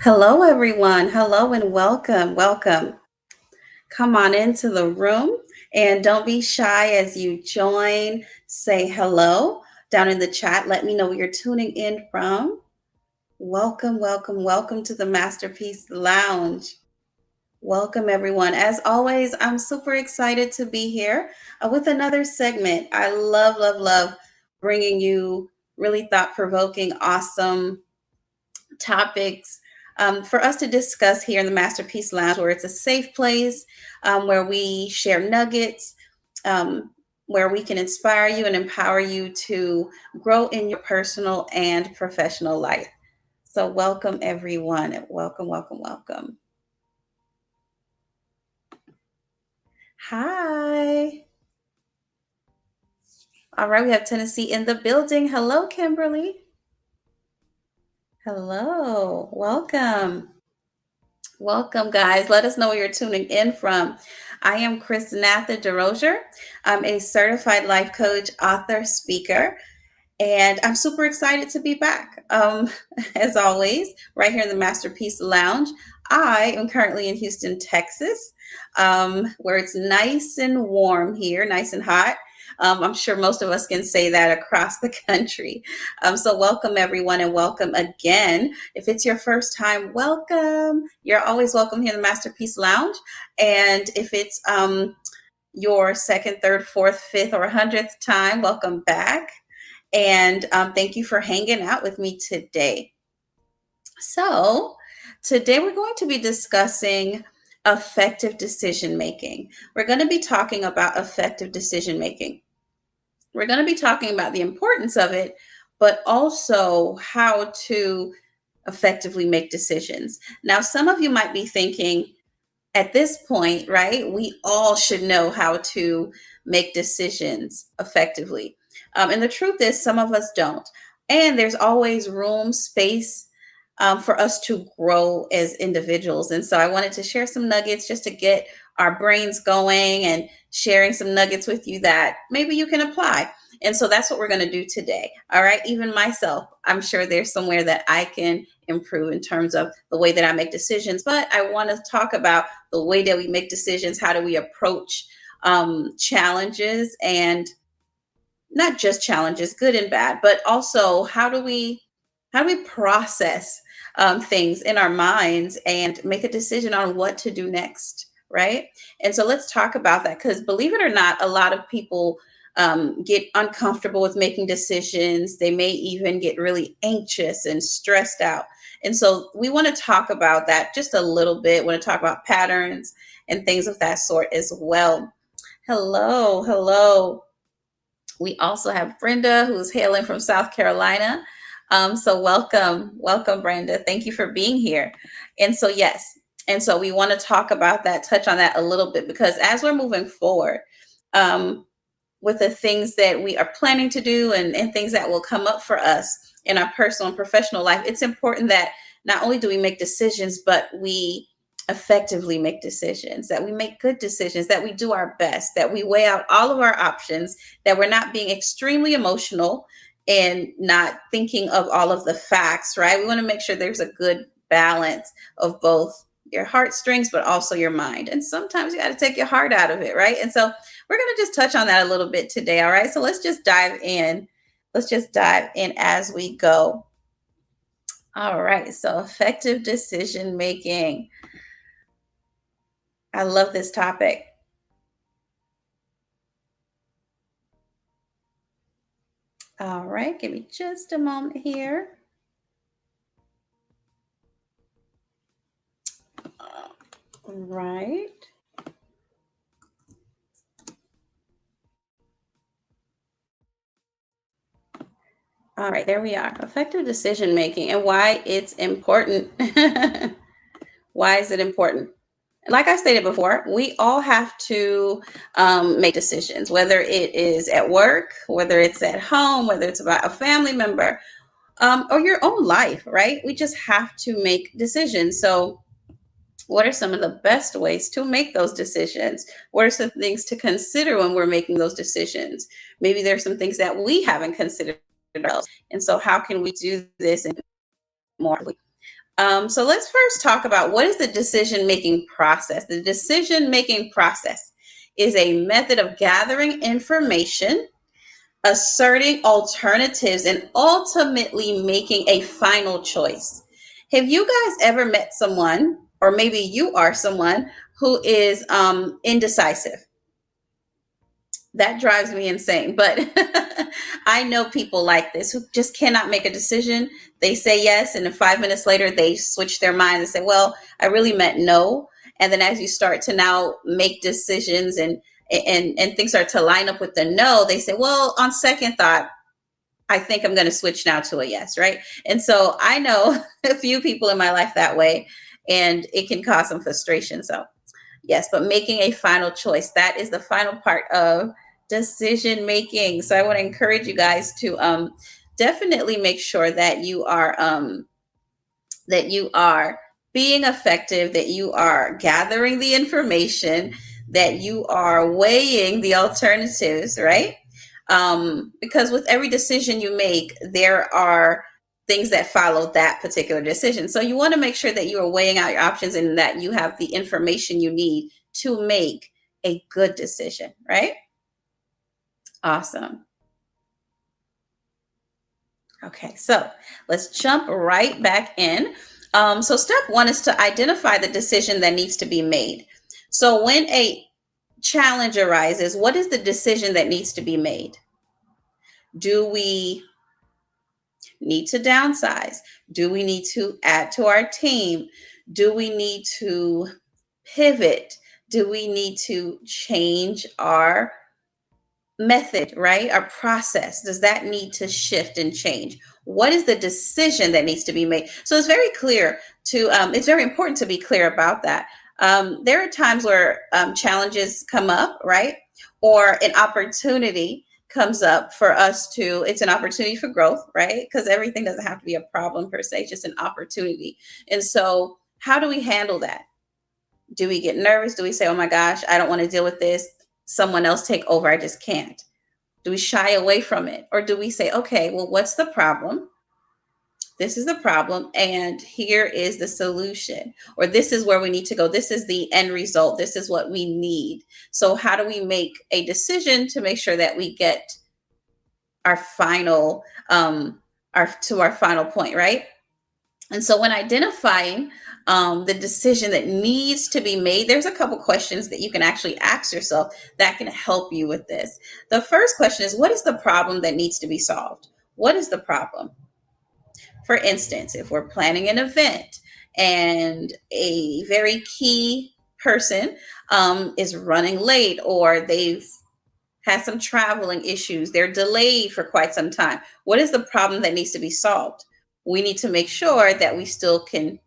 Hello, everyone. Hello and welcome. Welcome. Come on into the room and don't be shy as you join. Say hello down in the chat. Let me know where you're tuning in from. Welcome, welcome, welcome to the Masterpiece Lounge. Welcome, everyone. As always, I'm super excited to be here with another segment. I love, love, love bringing you really thought provoking, awesome topics for us to discuss here in the Masterpiece Lounge, where it's a safe place where we share nuggets, um, where we can inspire you and empower you to grow in your personal and professional life. So, welcome everyone. Welcome, welcome, welcome. Hi. All right, we have Tennessee in the building. Hello, Kimberly. Hello. Welcome. Welcome, guys. Let us know where you're tuning in from. I am Chrisnatha DeRozier. I'm a certified life coach, author, speaker, and I'm super excited to be back. As always, right here in the Masterpiece Lounge. I am currently in Houston, Texas, where it's nice and warm here, nice and hot. I'm sure most of us can say that across the country. So, welcome everyone and welcome again. If it's your first time, welcome. You're always welcome here in the Masterpiece Lounge. And if it's your second, third, fourth, fifth, or 100th time, welcome back. And thank you for hanging out with me today. So, today we're going to be discussing effective decision making. We're going to be talking about effective decision making. We're going to be talking about the importance of it, but also how to effectively make decisions. Now, some of you might be thinking, at this point, right, we all should know how to make decisions effectively. And the truth is, some of us don't. And there's always room, space for us to grow as individuals. And so I wanted to share some nuggets just to get our brains going and sharing some nuggets with you that maybe you can apply. And so that's what we're going to do today. All right. Even myself, I'm sure there's somewhere that I can improve in terms of the way that I make decisions. But I want to talk about the way that we make decisions. How do we approach challenges, and not just challenges, good and bad, but also how do we process things in our minds and make a decision on what to do next, right? And so let's talk about that, because believe it or not, a lot of people get uncomfortable with making decisions. They may even get really anxious and stressed out. And so we want to talk about that just a little bit. We want to talk about patterns and things of that sort as well. Hello, hello. We also have Brenda, who's hailing from South Carolina. So welcome, welcome, Brenda. Thank you for being here. And so, yes, and so we want to talk about that, touch on that a little bit, because as we're moving forward um, with the things that we are planning to do, and things that will come up for us in our personal and professional life, it's important that not only do we make decisions, but we effectively make decisions, that we make good decisions, that we do our best, that we weigh out all of our options, that we're not being extremely emotional and not thinking of all of the facts, right? We want to make sure there's a good balance of both your heartstrings, but also your mind. And sometimes you got to take your heart out of it, right? And so we're going to just touch on that a little bit today. All right. So let's just dive in. Let's just dive in as we go. All right. So effective decision making. I love this topic. All right. Give me just a moment here. Right. All right. There we are. Effective decision making and why it's important. Why is it important? Like I stated before, we all have to make decisions, whether it is at work, whether it's at home, whether it's about a family member, or your own life, right? We just have to make decisions. So, what are some of the best ways to make those decisions? What are some things to consider when we're making those decisions? Maybe there's some things that we haven't considered ourselves. And so, how can we do this and more? So let's first talk about what is the decision making process. The decision making process is a method of gathering information, asserting alternatives, and ultimately making a final choice. Have you guys ever met someone, or maybe you are someone who is indecisive? That drives me insane. But I know people like this who just cannot make a decision. They say yes, and then 5 minutes later, they switch their mind and say, well, I really meant no. And then as you start to now make decisions and things start to line up with the no, they say, well, on second thought, I think I'm going to switch now to a yes, right? And so I know a few people in my life that way, and it can cause some frustration. So yes, but making a final choice, that is the final part of decision making. So I want to encourage you guys to definitely make sure that you are being effective, that you are gathering the information, that you are weighing the alternatives, right? Because with every decision you make, there are things that follow that particular decision. So you want to make sure that you are weighing out your options and that you have the information you need to make a good decision, right? Awesome. Okay, so let's jump right back in. So, step one is to identify the decision that needs to be made. So, when a challenge arises, what is the decision that needs to be made? Do we need to downsize? Do we need to add to our team? Do we need to pivot? Do we need to change our method, right? Our process, does that need to shift and change? What is the decision that needs to be made? So it's very clear to, it's very important to be clear about that. There are times where challenges come up, right? Or an opportunity comes up for us to, it's an opportunity for growth, right? Because everything doesn't have to be a problem per se, it's just an opportunity. And so, how do we handle that? Do we get nervous? Do we say, oh my gosh, I don't want to deal with this? Someone else take over. I just can't. Do we shy away from it? Or do we say, okay, well, what's the problem? This is the problem, and here is the solution. Or this is where we need to go. This is the end result. This is what we need. So, how do we make a decision to make sure that we get our final, our final point, right? And so, when identifying the decision that needs to be made, there's a couple questions that you can actually ask yourself that can help you with this. The first question is, what is the problem that needs to be solved? What is the problem? For instance, if we're planning an event and a very key person is running late, or they've had some traveling issues, they're delayed for quite some time. What is the problem that needs to be solved? We need to make sure that we still can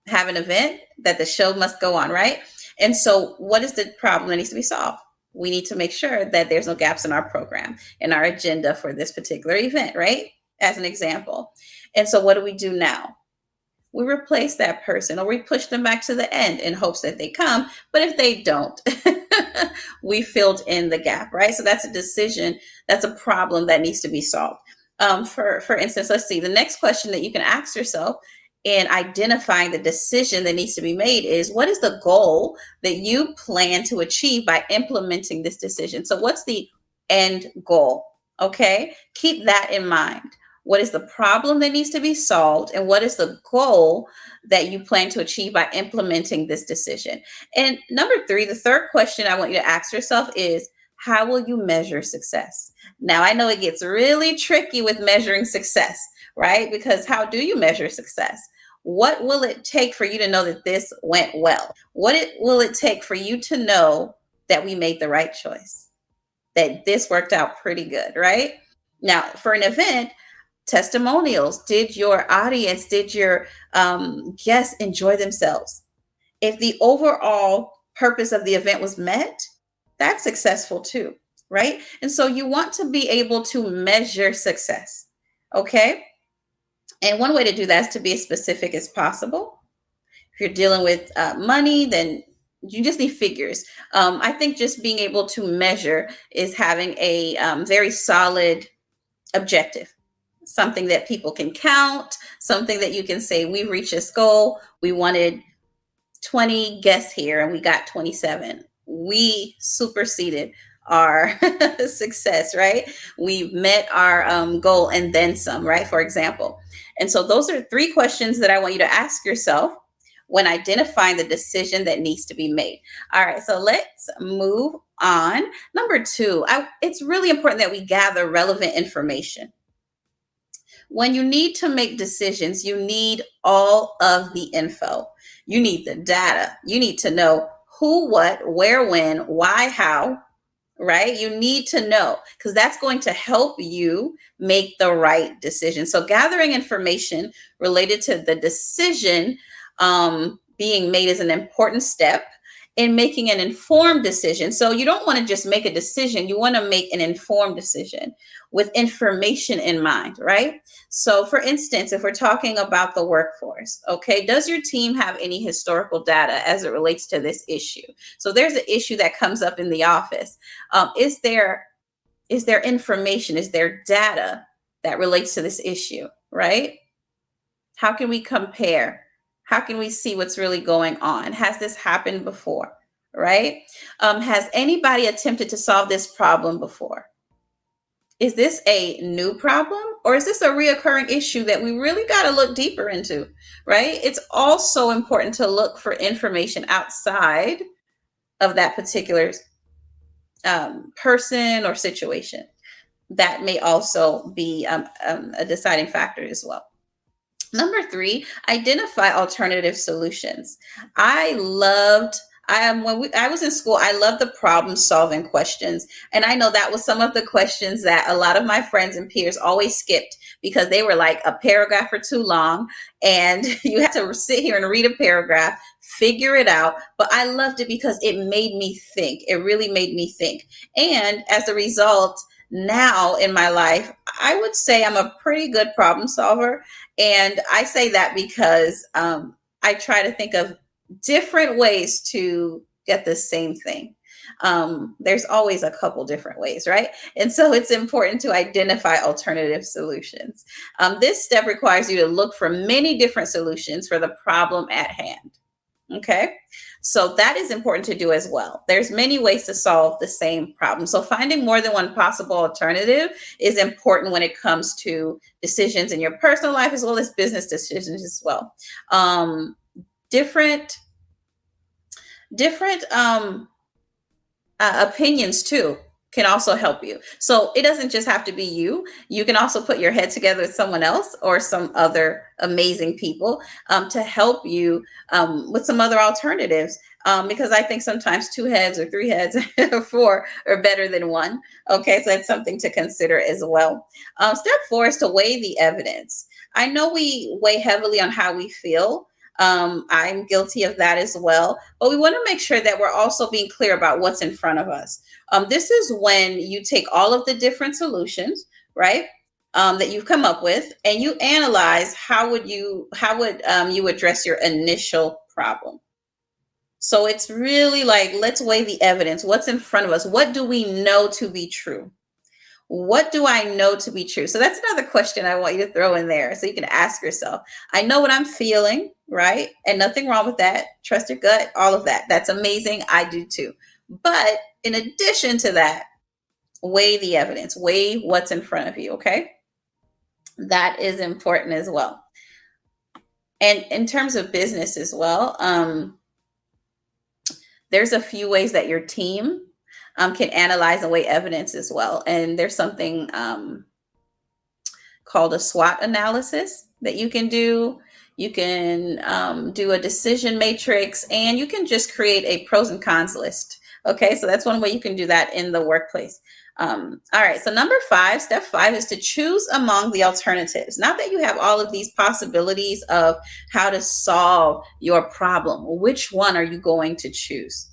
have an event, that the show must go on, right? And so, what is the problem that needs to be solved? We need to make sure that there's no gaps in our program, in our agenda for this particular event, right? As an example. And so, what do we do now? We replace that person, or we push them back to the end in hopes that they come. But if they don't, we filled in the gap, right? So that's a decision, that's a problem that needs to be solved. For instance, let's see. The next question that you can ask yourself in identifying the decision that needs to be made is, what is the goal that you plan to achieve by implementing this decision? So what's the end goal? Okay, keep that in mind. What is the problem that needs to be solved, and what is the goal that you plan to achieve by implementing this decision? And number three, the third question I want you to ask yourself is, how will you measure success? Now, I know it gets really tricky with measuring success, right? Because how do you measure success? What will it take for you to know that this went well? Will it take for you to know that we made the right choice, that this worked out pretty good, right? Now, for an event, testimonials. Did your audience, did your guests enjoy themselves? If the overall purpose of the event was met, that's successful too, right? And so you want to be able to measure success, okay? And one way to do that is to be as specific as possible. If you're dealing with money, then you just need figures. I think just being able to measure is having a very solid objective. something that people can count, something that you can say, we reached this goal. We wanted 20 guests here and we got 27. We superseded our success, right? We met our goal and then some, right? For example. And so those are three questions that I want you to ask yourself when identifying the decision that needs to be made. All right, so let's move on. Number two, it's really important that we gather relevant information. When you need to make decisions, you need all of the info. You need the data. You need to know who, what, where, when, why, how, right? You need to know because that's going to help you make the right decision. So, gathering information related to the decision being made is an important step in making an informed decision. So, you don't want to just make a decision, you want to make an informed decision with information in mind, right? So, for instance, if we're talking about the workforce, okay, does your team have any historical data as it relates to this issue? So, there's an issue that comes up in the office. Is there information? Is there data that relates to this issue? Right? How can we compare? How can we see what's really going on? Has this happened before? Right? Has anybody attempted to solve this problem before? Is this a new problem or is this a reoccurring issue that we really got to look deeper into? Right? It's also important to look for information outside of that particular person or situation. That may also be a deciding factor as well. Number three, identify alternative solutions. I loved I am when I was in school, I loved the problem solving questions. And I know that was some of the questions that a lot of my friends and peers always skipped because they were like a paragraph or too long. And you had to sit here and read a paragraph, figure it out. But I loved it because it made me think. It really made me think. And as a result, now in my life, I would say I'm a pretty good problem solver. And I say that because I try to think of different ways to get the same thing. There's always a couple different ways, right? And so it's important to identify alternative solutions. This step requires you to look for many different solutions for the problem at hand. Okay. So that is important to do as well. There's many ways to solve the same problem. So finding more than one possible alternative is important when it comes to decisions in your personal life as well as business decisions as well. Um, different different opinions too can also help you. So it doesn't just have to be you. You can also put your head together with someone else or some other amazing people to help you with some other alternatives. Because I think sometimes two heads or three heads or four are better than one. Okay, so that's something to consider as well. Step four is to weigh the evidence. I know we weigh heavily on how we feel. I'm guilty of that as well. But we want to make sure that we're also being clear about what's in front of us. This is when you take all of the different solutions, right, that you've come up with, and you analyze how would you address your initial problem. So it's really like let's weigh the evidence. What's in front of us? What do we know to be true? What do I know to be true? So that's another question I want you to throw in there so you can ask yourself. I know what I'm feeling, right? And nothing wrong with that. Trust your gut, all of that. That's amazing. I do too. But in addition to that, weigh the evidence, weigh what's in front of you, okay? That is important as well. And in terms of business as well, there's a few ways that your team can analyze and weigh evidence as well. And there's something called a SWOT analysis that you can do. You can do a decision matrix and you can just create a pros and cons list. Okay, so that's one way you can do that in the workplace. All right, so number five, step five is to choose among the alternatives. Now that you have all of these possibilities of how to solve your problem, which one are you going to choose?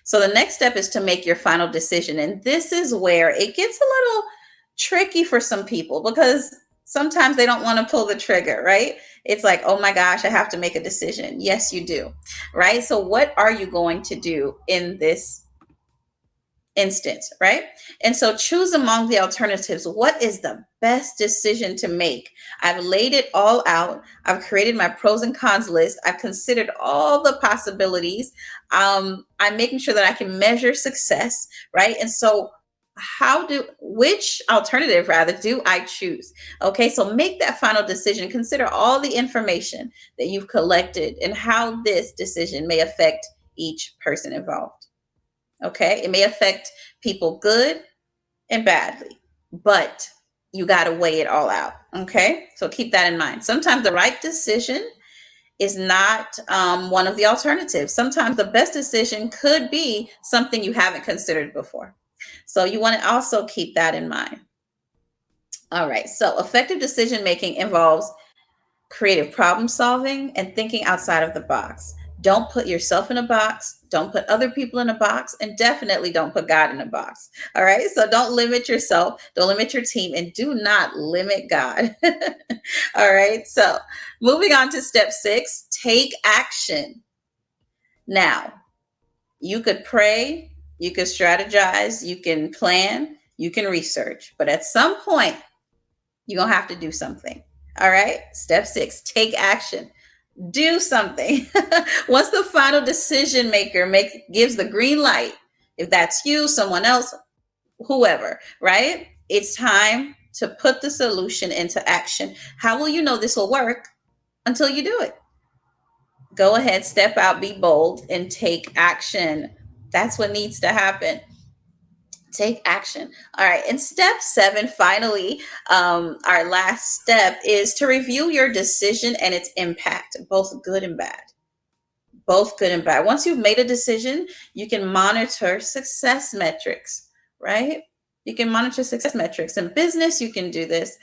So the next step is to make your final decision. And this is where it gets a little tricky for some people because sometimes they don't want to pull the trigger, right? It's like, oh my gosh, I have to make a decision. Yes, you do, right? So what are you going to do in this instance, right? And so choose among the alternatives. What is the best decision to make? I've laid it all out. I've created my pros and cons list. I've considered all the possibilities. I'm making sure that I can measure success, right? And so which alternative rather do I choose? Okay, so make that final decision. Consider all the information that you've collected and how this decision may affect each person involved. Okay, it may affect people good and badly, but you got to weigh it all out. Okay, so keep that in mind. Sometimes the right decision is not one of the alternatives. Sometimes the best decision could be something you haven't considered before. So you want to also keep that in mind. All right, so effective decision making involves creative problem solving and thinking outside of the box. Don't put yourself in a box. Don't put other people in a box. And definitely don't put God in a box. All right. So don't limit yourself. Don't limit your team. And do not limit God. All right. So moving on to step 6, take action. Now, you could pray, you could strategize, you can plan, you can research. But at some point, you're going to have to do something. All right. Step 6, take action. Do something. Once the final decision maker gives the green light, if that's you, someone else, whoever, right? It's time to put the solution into action. How will you know this will work until you do it? Go ahead, step out, be bold, and take action. That's what needs to happen. Take action. All right. And step 7, finally, our last step is to review your decision and its impact, both good and bad. Both good and bad. Once you've made a decision, you can monitor success metrics, right? You can monitor success metrics in business. You can do this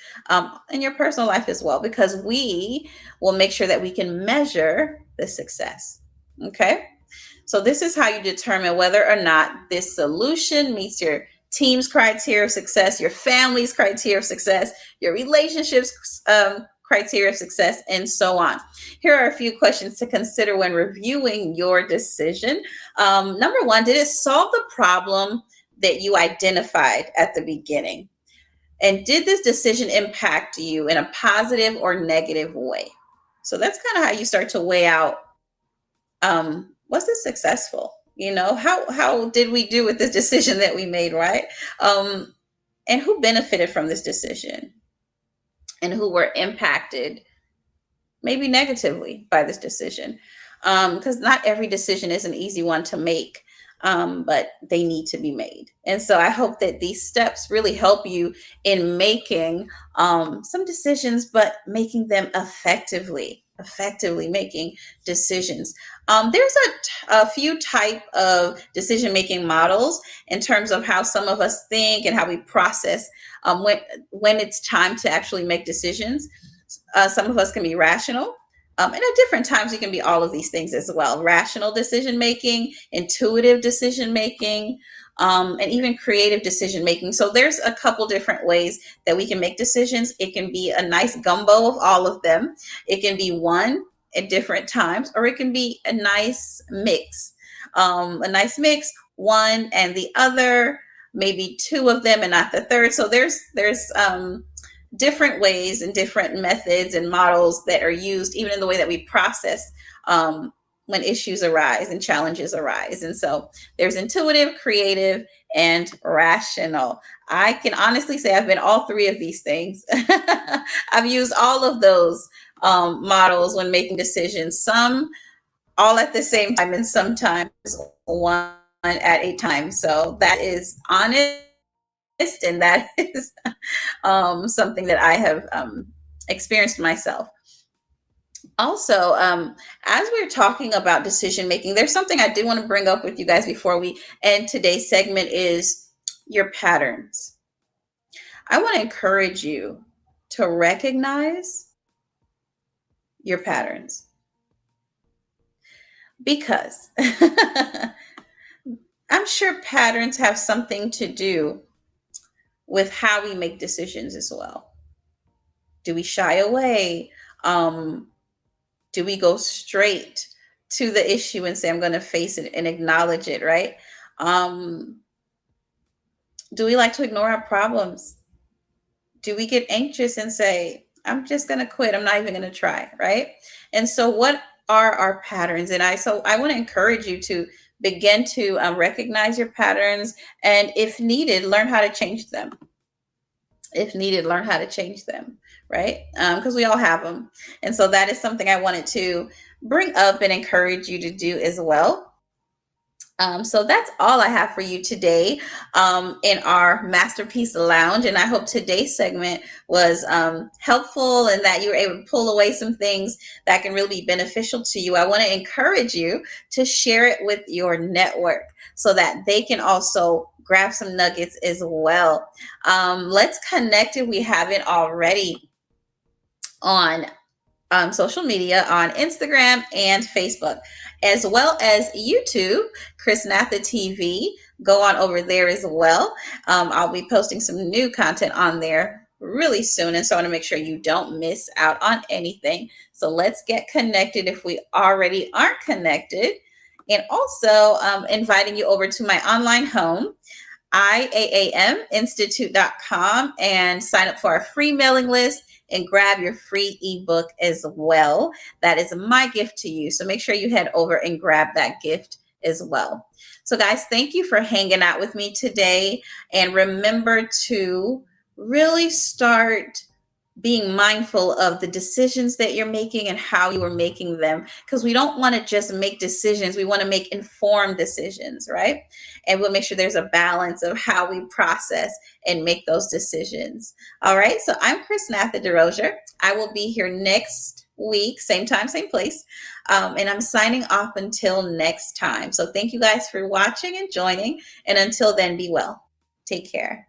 in your personal life as well, because we will make sure that we can measure the success. Okay. So this is how you determine whether or not this solution meets your team's criteria of success, your family's criteria of success, your relationships criteria of success, and so on. Here are a few questions to consider when reviewing your decision. Number 1, did it solve the problem that you identified at the beginning? And did this decision impact you in a positive or negative way? So that's kind of how you start to weigh out, was it successful? How did we do with this decision that we made, right? Um, and who benefited from this decision, and who were impacted maybe negatively by this decision, because not every decision is an easy one to make, but they need to be made. And so I hope that these steps really help you in making some decisions, but making them effectively making decisions. There's a few type of decision making models in terms of how some of us think and how we process when it's time to actually make decisions. Some of us can be rational. And at different times, you can be all of these things as well: rational decision making, intuitive decision making, and even creative decision making. So, there's a couple different ways that we can make decisions. It can be a nice gumbo of all of them, it can be one at different times, or it can be a nice mix. One and the other, maybe two of them and not the third. So, there's different ways and different methods and models that are used even in the way that we process when issues arise and challenges arise. And so there's intuitive, creative, and rational. I can honestly say I've been all three of these things. I've used all of those models when making decisions, some all at the same time and sometimes one at a time. So that is honest, and that is something that I have experienced myself. Also, as we're talking about decision making, there's something I do want to bring up with you guys before we end today's segment is your patterns. I want to encourage you to recognize your patterns, because I'm sure patterns have something to do with how we make decisions as well. Do we shy away? Um, do we go straight to the issue and say, I'm going to face it and acknowledge it, right? Um, Do we like to ignore our problems? Do we get anxious and say, I'm just going to quit, I'm not even going to try, right? And so what are our patterns? And I want to encourage you to begin to recognize your patterns, and if needed, learn how to change them. If needed, learn how to change them, right? Because we all have them. And so that is something I wanted to bring up and encourage you to do as well. So that's all I have for you today in our Masterpiece Lounge. And I hope today's segment was helpful and that you were able to pull away some things that can really be beneficial to you. I want to encourage you to share it with your network so that they can also grab some nuggets as well. Let's connect if we haven't already on social media on Instagram and Facebook, as well as YouTube, Chrisnatha TV. Go on over there as well. I'll be posting some new content on there really soon. And so I want to make sure you don't miss out on anything. So let's get connected if we already aren't connected. And also inviting you over to my online home, iaaminstitute.com, and sign up for our free mailing list and grab your free ebook as well. That is my gift to you. So make sure you head over and grab that gift as well. So, guys, thank you for hanging out with me today. And remember to really start being mindful of the decisions that you're making and how you are making them, because we don't want to just make decisions, we want to make informed decisions, right? And we'll make sure there's a balance of how we process and make those decisions. All right, so I'm Chrisnatha DeRozier. I will be here next week, same time, same place, and I'm signing off until next time. So thank you guys for watching and joining, and until then, be well. Take care.